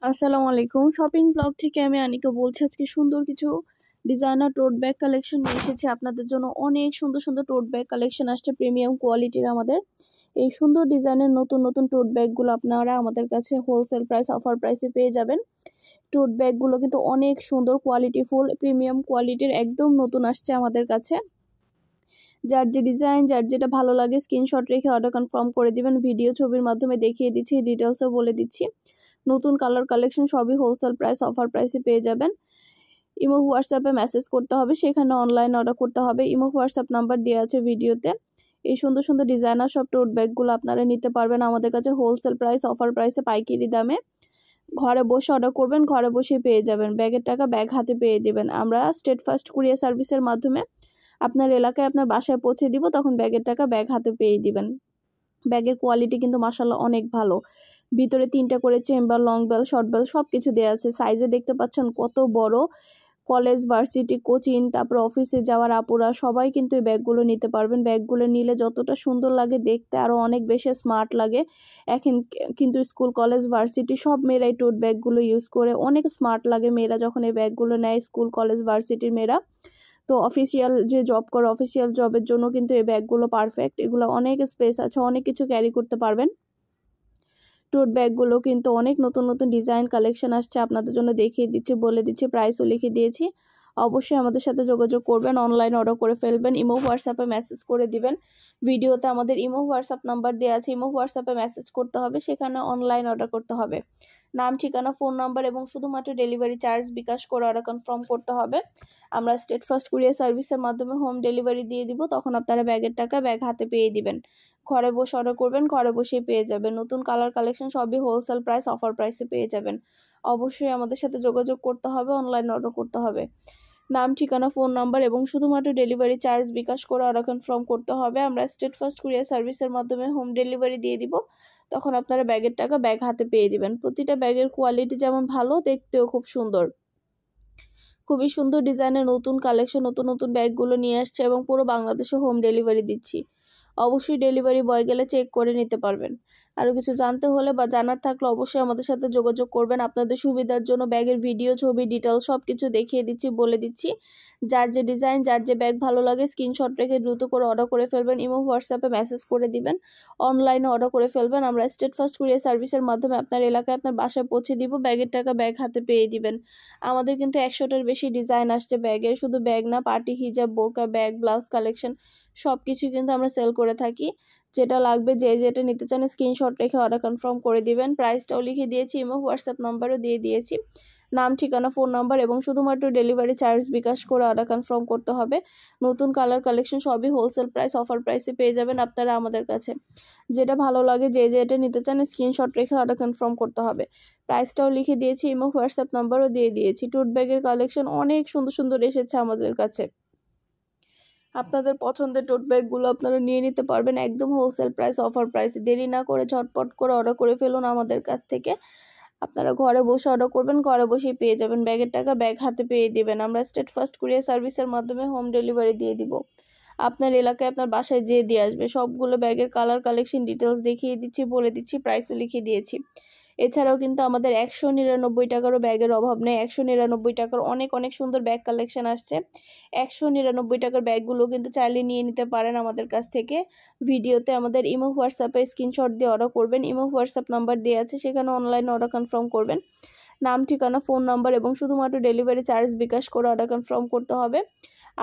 আসসালামু আলাইকুম। Shopping blog থেকে আমি আনিকা বলছি। আজকে সুন্দর কিছু ডিজাইনার টোট ব্যাগ কালেকশন নিয়ে এসেছি আপনাদের জন্য। অনেক সুন্দর সুন্দর টোট ব্যাগ কালেকশন আসছে প্রিমিয়াম কোয়ালিটির। আমাদের এই সুন্দর ডিজাইনের নতুন নতুন টোট ব্যাগগুলো আপনারা আমাদের কাছে হোলসেল প্রাইস অফার প্রাইসে পেয়ে যাবেন। টোট ব্যাগগুলো কিন্তু অনেক সুন্দর কোয়ালিটিফুল প্রিমিয়াম কোয়ালিটির, একদম নতুন আসছে আমাদের কাছে। যার যে ডিজাইন, যার যেটা ভালো লাগে স্ক্রিনশট রেখে অর্ডার কনফার্ম করে দিবেন। ভিডিও ছবির মাধ্যমে দেখিয়ে দিচ্ছি, ডিটেলসও বলে দিচ্ছি। নতুন কালার কালেকশন সবই হোলসেল প্রাইস অফার প্রাইসে পেয়ে যাবেন। ইমো হোয়াটসঅ্যাপে মেসেজ করতে হবে, সেখানে অনলাইন অর্ডার করতে হবে। ইমো হোয়াটসঅ্যাপ নাম্বার দেওয়া আছে ভিডিওতে। এই সুন্দর সুন্দর ডিজাইনার সব টোট ব্যাগগুলো আপনারা নিতে পারবেন আমাদের কাছে হোলসেল প্রাইস অফার প্রাইসে পাইকারি দামে। ঘরে বসে অর্ডার করবেন, ঘরে বসে পেয়ে যাবেন। ব্যাগের টাকা ব্যাগ হাতে পেয়ে দেবেন। আমরা স্টেট ফার্স্ট কুরিয়ার সার্ভিসের মাধ্যমে আপনার এলাকায় আপনার বাসায় পৌঁছে দিব, তখন ব্যাগের টাকা ব্যাগ হাতে পেয়ে দিবেন। ব্যাগের কোয়ালিটি কিন্তু মাশাআল্লাহ অনেক ভালো। ভিতরে 3টা করে chamber, long belt, short belt সব কিছু দেওয়া আছে। সাইজে দেখতে পাচ্ছেন কত বড়। কলেজ, ভার্সিটি, কোচিং, তারপর অফিসে যাওয়ার আপুরা সবাই কিন্তু এই ব্যাগগুলো নিতে পারবেন। ব্যাগগুলো নিলে যতটা সুন্দর লাগে দেখতে, আরও অনেক বেশি স্মার্ট লাগে। এখন কিন্তু স্কুল, কলেজ, ভার্সিটি সব মেয়েরাই টোট ব্যাগগুলো ইউজ করে। অনেক স্মার্ট লাগে মেয়েরা যখন এই ব্যাগগুলো নেয়, স্কুল, কলেজ, ভার্সিটির মেয়েরা। তো অফিসিয়াল যে জব করে, অফিসিয়াল জবের জন্য কিন্তু এই ব্যাগগুলো পারফেক্ট। এগুলো অনেক স্পেস আছে, অনেক কিছু ক্যারি করতে পারবেন। টোট ব্যাগগুলো কিন্তু অনেক নতুন নতুন ডিজাইন কালেকশন আসছে আপনাদের জন্য, দেখিয়ে দিচ্ছি, বলে দিচ্ছি, প্রাইসও লিখে দিয়েছি। অবশ্যই আমাদের সাথে যোগাযোগ করবেন, অনলাইন অর্ডার করে ফেলবেন। ইমো হোয়াটসঅ্যাপে মেসেজ করে দিবেন। ভিডিওতে আমাদের ইমো হোয়াটসঅ্যাপ নাম্বার দেওয়া আছে, ইমো হোয়াটসঅ্যাপে মেসেজ করতে হবে, সেখানে অনলাইন অর্ডার করতে হবে। নাম, ঠিকানা, ফোন নাম্বার এবং শুধুমাত্র ডেলিভারি চার্জ বিকাশ করে অর্ডার কনফার্ম করতে হবে। আমরা স্টেট ফার্স্ট কুরিয়ার সার্ভিসের মাধ্যমে হোম ডেলিভারি দিয়ে দিব, তখন আপনারা ব্যাগের টাকা ব্যাগ হাতে পেয়ে দিবেন। ঘরে বসে অর্ডার করবেন, ঘরে বসেই পেয়ে যাবেন। নতুন কালার কালেকশন সবই হোলসেল প্রাইস অফার প্রাইসে পেয়ে যাবেন। অবশ্যই আমাদের সাথে যোগাযোগ করতে হবে, অনলাইন অর্ডার করতে হবে। নাম, ঠিকানা, ফোন নাম্বার এবং শুধুমাত্র ডেলিভারি চার্জ বিকাশ করে অর্ডার কনফার্ম করতে হবে। আমরা স্টেট ফার্স্ট কুরিয়ার সার্ভিসের মাধ্যমে হোম ডেলিভারি দিয়ে দিব, তখন আপনারা ব্যাগের টাকা ব্যাগ হাতে পেয়ে দিবেন। প্রতিটা ব্যাগের কোয়ালিটি যেমন ভালো, দেখতেও খুব সুন্দর। খুবই সুন্দর ডিজাইনের নতুন কালেকশন, নতুন নতুন ব্যাগগুলো নিয়ে আসছে এবং পুরো বাংলাদেশে হোম ডেলিভারি দিচ্ছি। অবশ্যই ডেলিভারি বয় গেলে চেক করে নিতে পারবেন। আরও কিছু জানতে হলে বা জানার থাকলে অবশ্যই আমাদের সাথে যোগাযোগ করবেন। আপনাদের সুবিধার জন্য ব্যাগের ভিডিও, ছবি, ডিটেলস সব কিছু দেখিয়ে দিচ্ছি, বলে দিচ্ছি। যার যে ডিজাইন, যার যে ব্যাগ ভালো লাগে স্ক্রিনশট রেখে দ্রুত করে অর্ডার করে ফেলবেন। ইমো হোয়াটসঅ্যাপে মেসেজ করে দিবেন, অনলাইনে অর্ডার করে ফেলবেন। আমরা স্টেট ফার্স্ট কুরিয়ার সার্ভিসের মাধ্যমে আপনার এলাকায় আপনার বাসায় পৌঁছে দিব, ব্যাগের টাকা ব্যাগ হাতে পেয়ে দিবেন। আমাদের কিন্তু 100টার বেশি ডিজাইন আসছে ব্যাগের। শুধু ব্যাগ না, পার্টি, হিজাব, বোরকা, ব্যাগ, ব্লাউজ কালেকশন সব কিছুই কিন্তু আমরা সেল করে থাকি। যেটা লাগবে, যে যেটা নিতে চান স্ক্রিনশট রেখে অর্ডার কনফার্ম করে দিবেন। প্রাইসটাও লিখে দিয়েছি, ইমো হোয়াটসঅ্যাপ নাম্বারও দিয়ে দিয়েছি। নাম, ঠিকানা, ফোন নাম্বার এবং শুধুমাত্র ডেলিভারি চার্জ বিকাশ করে অর্ডার কনফার্ম করতে হবে। নতুন কালার কালেকশন সবই হোলসেল প্রাইস অফার প্রাইসে পেয়ে যাবেন আপনারা আমাদের কাছে। যেটা ভালো লাগে, যে যেটা নিতে চান স্ক্রিনশট রেখে অর্ডার কনফার্ম করতে হবে। প্রাইসটাও লিখে দিয়েছি, ইমো হোয়াটসঅ্যাপ নাম্বারও দিয়ে দিয়েছি। টোট ব্যাগের কালেকশন অনেক সুন্দর সুন্দর এসেছে আমাদের কাছে। আপনাদের পছন্দের টোট ব্যাগগুলো আপনারা নিয়ে নিতে পারবেন একদম হোলসেল প্রাইস অফার প্রাইসে। দেরি না করে ঝটপট করে অর্ডার করে ফেলুন আমাদের কাছ থেকে। আপনারা ঘরে বসে অর্ডার করবেন, ঘরে বসেই পেয়ে যাবেন। ব্যাগের টাকা ব্যাগ হাতে পেয়ে দিবেন। আমরা স্টেট ফার্স্ট কুরিয়ার সার্ভিসের মাধ্যমে হোম ডেলিভারি দিয়ে দিব। আপনার এলাকায় আপনার বাসায় যেয়ে দিয়ে আসবে। সবগুলো ব্যাগের কালার কালেকশন ডিটেলস দেখিয়ে দিচ্ছি, বলে দিচ্ছি, প্রাইসও লিখে দিয়েছি। এছাড়াও কিন্তু আমাদের 199 টাকারও ব্যাগের অভাব নেই। 199 টাকার অনেক অনেক সুন্দর ব্যাগ কালেকশন আসছে। 199 টাকার ব্যাগগুলো কিন্তু চাইলে নিয়ে নিতে পারেন আমাদের কাছ থেকে। ভিডিওতে আমাদের ইমো হোয়াটসঅ্যাপে স্ক্রিনশট দিয়ে অর্ডার করবেন। ইমো হোয়াটসঅ্যাপ নাম্বার দেওয়া আছে, সেখানে অনলাইনে অর্ডার কনফার্ম করবেন। নাম, ঠিকানা, ফোন নাম্বার এবং শুধুমাত্র ডেলিভারি চার্জ বিকাশ করে অর্ডার কনফার্ম করতে হবে।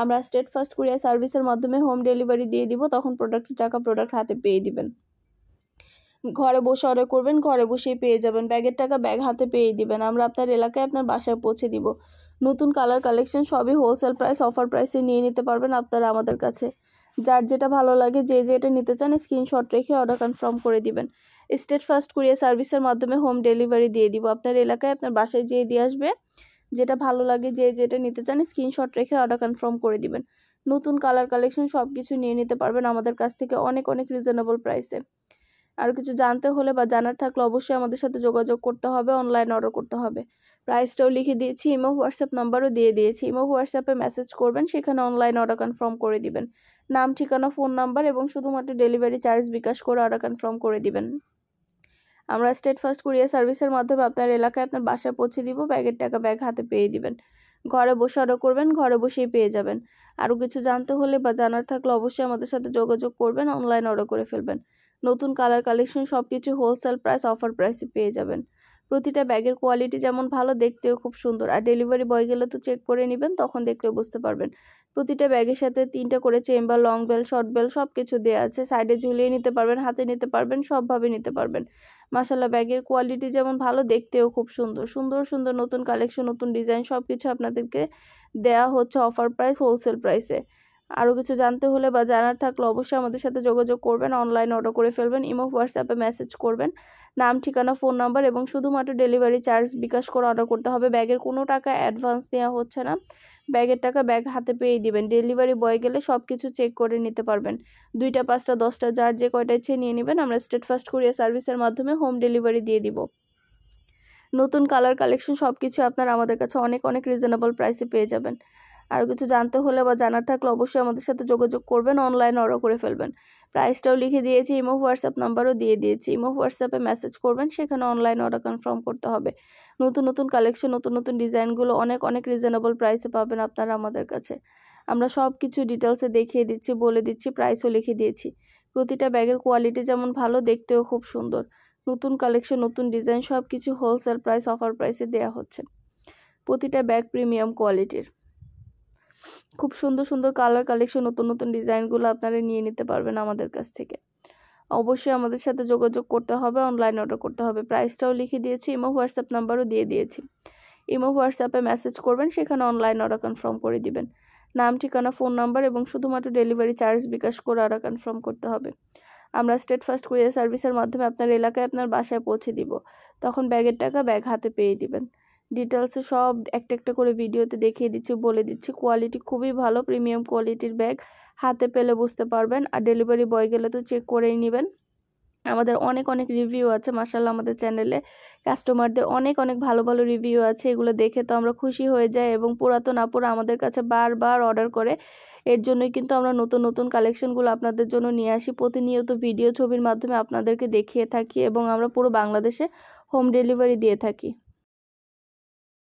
আমরা স্টেট ফার্স্ট কুরিয়ার সার্ভিসের মাধ্যমে হোম ডেলিভারি দিয়ে দিব, তখন প্রোডাক্টের টাকা প্রোডাক্ট হাতে পেয়ে দিবেন। ঘরে বসে অর্ডার করবেন, ঘরে বসেই পেয়ে যাবেন। ব্যাগের টাকা ব্যাগ হাতে পেয়ে দিবেন। আমরা আপনার এলাকায় আপনার বাসায় পৌঁছে দিব। নতুন কালার কালেকশন সবই হোলসেল প্রাইস অফার প্রাইসে নিয়ে নিতে পারবেন আপনারা আমাদের কাছে। যার যেটা ভালো লাগে, যে যেটা নিতে চান স্ক্রিনশট রেখে অর্ডার কনফার্ম করে দিবেন। স্টেট ফার্স্ট কুরিয়ার সার্ভিসের মাধ্যমে হোম ডেলিভারি দিয়ে দিব, আপনার এলাকায় আপনার বাসায় যেয়ে দিয়ে আসবে। যেটা ভালো লাগে, যে যেটা নিতে চান স্ক্রিনশট রেখে অর্ডার কনফার্ম করে দিবেন। নতুন কালার কালেকশন সব কিছু নিয়ে নিতে পারবেন আমাদের কাছ থেকে অনেক অনেক রিজনেবল প্রাইসে। আর কিছু জানতে হলে বা জানার থাকলে অবশ্যই আমাদের সাথে যোগাযোগ করতে হবে, অনলাইন অর্ডার করতে হবে। প্রাইসটাও লিখে দিয়েছি, ইমো হোয়াটসঅ্যাপ নাম্বারও দিয়ে দিয়েছি। ইমো হোয়াটসঅ্যাপে মেসেজ করবেন, সেখানে অনলাইন অর্ডার কনফার্ম করে দিবেন। নাম, ঠিকানা, ফোন নাম্বার এবং শুধুমাত্র ডেলিভারি চার্জ বিকাশ করে অর্ডার কনফার্ম করে দিবেন। আমরা স্টেট ফার্স্ট কুরিয়ার সার্ভিসের মাধ্যমে আপনার এলাকায় আপনার বাসায় পৌঁছে দিব। ব্যাগের টাকা ব্যাগ হাতে পেয়ে দিবেন। ঘরে বসে অর্ডার করবেন, ঘরে বসেই পেয়ে যাবেন। আরও কিছু জানতে হলে বা জানার থাকলে অবশ্যই আমাদের সাথে যোগাযোগ করবেন, অনলাইন অর্ডার করে ফেলবেন। নতুন কালার কালেকশন সব কিছু হোলসেল প্রাইস, অফার প্রাইসে পেয়ে যাবেন। প্রতিটা ব্যাগের কোয়ালিটি যেমন ভালো, দেখতেও খুব সুন্দর। আর ডেলিভারি বয় গেলে তো চেক করে নেবেন, তখন দেখলেও বুঝতে পারবেন। প্রতিটা ব্যাগের সাথে 3টা করে chamber, long belt, short belt সব কিছু দেওয়া আছে। সাইডে ঝুলিয়ে নিতে পারবেন, হাতে নিতে পারবেন, সবভাবে নিতে পারবেন। মাশাআল্লাহ, ব্যাগের কোয়ালিটি যেমন ভালো, দেখতেও খুব সুন্দর। সুন্দর সুন্দর নতুন কালেকশন, নতুন ডিজাইন সব কিছু আপনাদেরকে দেয়া হচ্ছে অফার প্রাইস, হোলসেল প্রাইসে। আরও কিছু জানতে হলে বা জানার থাকলে অবশ্যই আমাদের সাথে যোগাযোগ করবেন, অনলাইন অর্ডার করে ফেলবেন। ইমো, হোয়াটসঅ্যাপে মেসেজ করবেন, নাম, ঠিকানা, ফোন নাম্বার এবং শুধুমাত্র ডেলিভারি চার্জ বিকাশ করে অর্ডার করতে হবে। ব্যাগের কোনো টাকা অ্যাডভান্স নেওয়া হচ্ছে না। ব্যাগের টাকা ব্যাগ হাতে পেয়ে দিবেন। ডেলিভারি বয় গেলে সব কিছু চেক করে নিতে পারবেন। 2টা, 5টা, 10টা, যার যে কয়টা ইচ্ছে নিয়ে নেবেন। আমরা স্টেট ফার্স্ট কুরিয়ার সার্ভিসের মাধ্যমে হোম ডেলিভারি দিয়ে দিব। নতুন কালার কালেকশন সব কিছু আপনারা আমাদের কাছে অনেক অনেক রিজনেবল প্রাইসে পেয়ে যাবেন। আর কিছু জানতে হলে বা জানার থাকলে অবশ্যই আমাদের সাথে যোগাযোগ করবেন, অনলাইন অর্ডার করে ফেলবেন। প্রাইসটাও লিখে দিয়েছি, ইমো, হোয়াটসঅ্যাপ নাম্বারও দিয়ে দিয়েছি। ইমো, হোয়াটসঅ্যাপে মেসেজ করবেন, সেখানে অনলাইন অর্ডার কনফার্ম করতে হবে। নতুন নতুন কালেকশন, নতুন নতুন ডিজাইনগুলো অনেক অনেক রিজনেবল প্রাইসে পাবেন আপনারা আমাদের কাছে। আমরা সব কিছু ডিটেলসে দেখিয়ে দিচ্ছি, বলে দিচ্ছি, প্রাইসও লিখে দিয়েছি। প্রতিটা ব্যাগের কোয়ালিটি যেমন ভালো, দেখতেও খুব সুন্দর। নতুন কালেকশন, নতুন ডিজাইন সব কিছু হোলসেল প্রাইস, অফার প্রাইসে দেওয়া হচ্ছে। প্রতিটা ব্যাগ প্রিমিয়াম কোয়ালিটির। খুব সুন্দর সুন্দর কালার কালেকশন, নতুন নতুন ডিজাইনগুলো আপনারা নিয়ে নিতে পারবেন আমাদের কাছ থেকে। অবশ্যই আমাদের সাথে যোগাযোগ করতে হবে, অনলাইন অর্ডার করতে হবে। প্রাইসটাও লিখে দিয়েছি, ইমো, হোয়াটসঅ্যাপ নাম্বারও দিয়ে দিয়েছি। ইমো, হোয়াটসঅ্যাপে মেসেজ করবেন, সেখানে অনলাইন অর্ডার কনফার্ম করে দিবেন। নাম, ঠিকানা, ফোন নাম্বার এবং শুধুমাত্র ডেলিভারি চার্জ বিকাশ করে অর্ডার কনফার্ম করতে হবে। আমরা স্টেট ফার্স্ট কুরিয়ার সার্ভিসের মাধ্যমে আপনার এলাকায় আপনার বাসায় পৌঁছে দিব। তখন ব্যাগের টাকা ব্যাগ হাতে পেয়ে দিবেন। ডিটেলসে সব একটা একটা করে ভিডিওতে দেখিয়ে দিচ্ছি, বলে দিচ্ছি। কোয়ালিটি খুবই ভালো, প্রিমিয়াম কোয়ালিটির ব্যাগ। হাতে পেলে বুঝতে পারবেন। আর ডেলিভারি বয় গেলে তো চেক করেই নেবেন। আমাদের অনেক অনেক রিভিউ আছে মাশাআল্লাহ, আমাদের চ্যানেলে কাস্টমারদের অনেক অনেক ভালো ভালো রিভিউ আছে। এগুলো দেখে তো আমরা খুশি হয়ে যাই এবং পুরাতন আপুরা আমাদের কাছে বারবার অর্ডার করে। এর জন্যই কিন্তু আমরা নতুন নতুন কালেকশনগুলো আপনাদের জন্য নিয়ে আসি। প্রতিনিয়ত ভিডিও, ছবির মাধ্যমে আপনাদেরকে দেখিয়ে থাকি এবং আমরা পুরো বাংলাদেশে হোম ডেলিভারি দিয়ে থাকি।